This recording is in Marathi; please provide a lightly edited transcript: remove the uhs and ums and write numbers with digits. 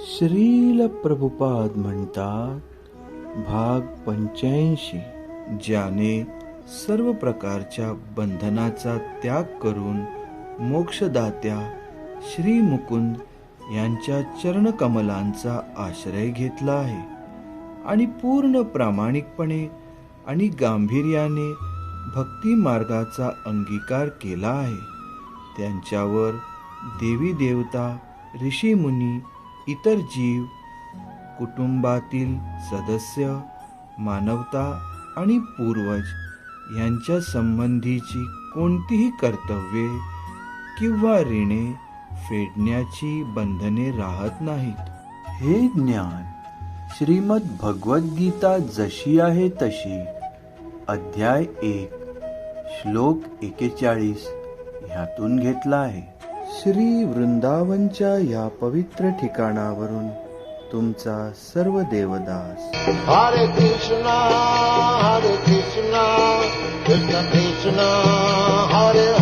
श्रील प्रभुपाद म्हणतात, भाग 85, ज्याने सर्व प्रकारच्या बंधनाचा त्याग करून मोक्षदात्या श्री मुकुंद यांच्या चरणकमलांचा आश्रय घेतला आहे आणि पूर्ण प्रामाणिकपणे आणि गांभीर्याने भक्ती मार्गाचा अंगीकार केला आहे, त्यांच्यावर देवी देवता, ऋषी मुनी, इतर जीव, कुटुंबातील सदस्य, मानवता आणि पूर्वज यांच्या संबंधीची कोणतीही कर्तव्ये किंवा ऋणे फेडण्याची बंधने राहत नाहीत. हे ज्ञान श्रीमद भगवद्गीता जशी आहे तशी अध्याय 1 श्लोक 41 ह्यातून घेतला आहे. श्री वृंदावनच्या या पवित्र ठिकाणावरून तुमचा सर्व देवदास. हरे कृष्णा कृष्ण कृष्ण हरे